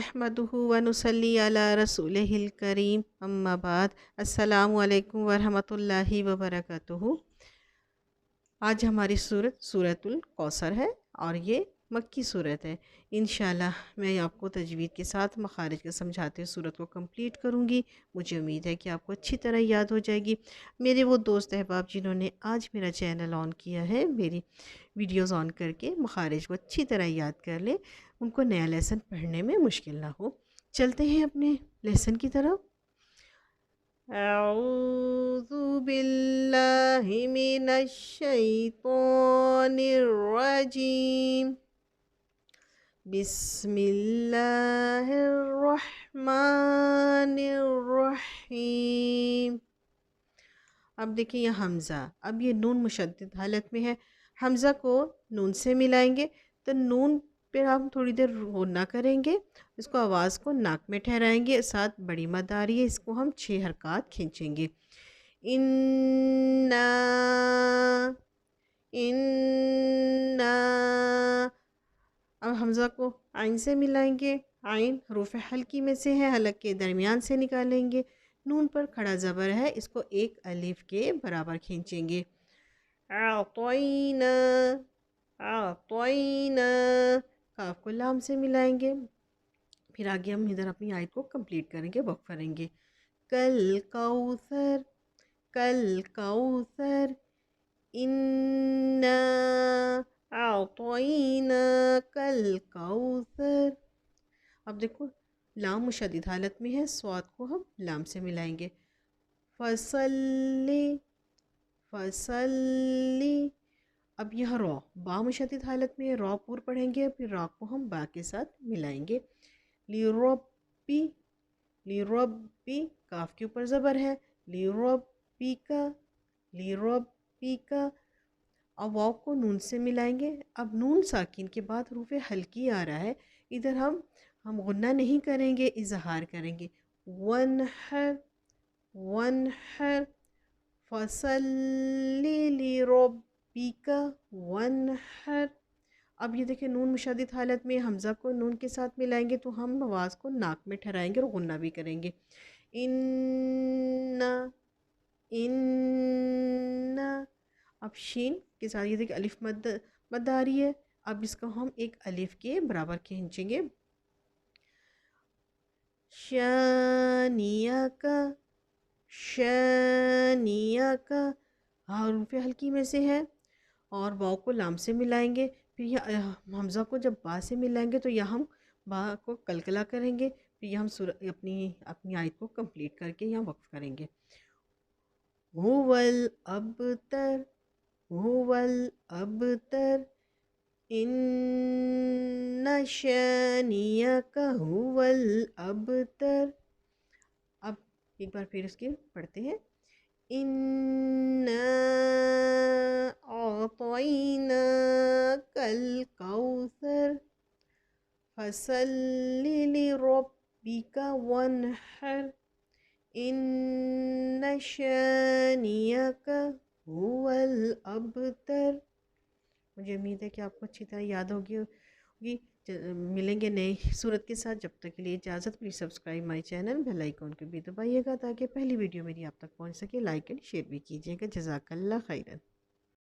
नहमदुहु व नुसल्ली अला रसूलिहिल करीम अम्मा बाद अस्सलामु अलैकुम वरहमतुल्लाहि व बरकातुहू। आज हमारी सूरतुल कौसर है और ये मक्की सूरत है। इंशाल्लाह मैं आपको तजवीद के साथ मखारिज के समझाते हुए सूरत को कंप्लीट करूँगी। मुझे उम्मीद है कि आपको अच्छी तरह याद हो जाएगी। मेरे वो दोस्त अहबाब जिन्होंने आज मेरा चैनल ऑन किया है, मेरी वीडियोस ऑन करके मखारिज को अच्छी तरह याद कर ले, उनको नया लेसन पढ़ने में मुश्किल ना हो। चलते हैं अपने लेसन की तरफ। अऊज़ु बिल्लाहि मिनश शैतानिर रजीम। बिस्मिल्लाहिर रहमानिर रहीम। अब देखिए यह हमज़ा, अब ये नून मुशद्दद हालत में है। हमज़ा को नून से मिलाएंगे तो नून पर हम थोड़ी देर गुन्ना करेंगे, इसको आवाज़ को नाक में ठहराएंगे, साथ बड़ी मद आ रही है, इसको हम 6 हरकत खींचेंगे। इन्ना इन्ना। अब हमज़ा को आइन से मिलाएंगे, आइन हरूफ हल्की में से है, हलक के दरमियान से निकालेंगे। नून पर खड़ा ज़बर है, इसको एक अलिफ के बराबर खींचेंगे। आतोइना आतोइना। काफ को लाम से मिलाएंगे। फिर आगे हम इधर अपनी आयत को कंप्लीट करेंगे, वक्फ करेंगे। कल कौसर कल कौसर। इन्ना आतोइना कल कौसर। अब देखो लाम मुशद्दद हालत में है, स्वाद को हम लाम से मिलाएंगे। फसल्ली फसल्ली। अब यह रॉ बा मुशद्दद हालत में है, रॉ पूर पढ़ेंगे, फिर रॉ को हम बा के साथ मिलाएंगे। लिरब्बी लिरब्बी। काफ के ऊपर ज़बर है, लिरब्बिका लिरब्बिका। अब वाव को नून से मिलाएंगे। अब नून साकिन के बाद हरूफ हल्की आ रहा है, इधर हम गुन्ना नहीं करेंगे, इजहार करेंगे। वनहर वनहर। फसल्ली लिरब्बिका वनहर। अब ये देखिए नून मुशद्दद हालत में हमज़ा को नून के साथ मिलाएंगे तो हम आवाज़ को नाक में ठहराएंगे और गुन्ना भी करेंगे। इन्ना इन्ना। अब शीन के साथ ये देखिए अलिफ मद आ रही है, अब इसको हम एक अलिफ के बराबर खींचेंगे। शानिया का शानिया का। हरूफ हल्की में से है और वाव को लाम से मिलाएंगे। फिर यह हमज़ा को जब बा से मिलाएंगे तो यहाँ हम बा को कलकला करेंगे। फिर यह हम अपनी अपनी आयत को कंप्लीट करके यहाँ वक्फ करेंगे। हुवल अबतर हुवल अबतर। इन्ना शानियका हुवल अबतर। अब एक बार फिर इसके पढ़ते हैं। इन्ना आतोइना कल कौसर। फसल्ली लिरब्बिका वनहर। इन्ना शानियका हुवल अबतर। मुझे उम्मीद है कि आपको अच्छी तरह याद होगी। मिलेंगे नई सूरत के साथ, जब तक के लिए इजाज़त। Please subscribe my channel, bell icon को भी दबाइएगा ताकि पहली वीडियो मेरी आप तक पहुंच सके। लाइक एंड शेयर भी कीजिएगा। जज़ाकल्लाह खैरन।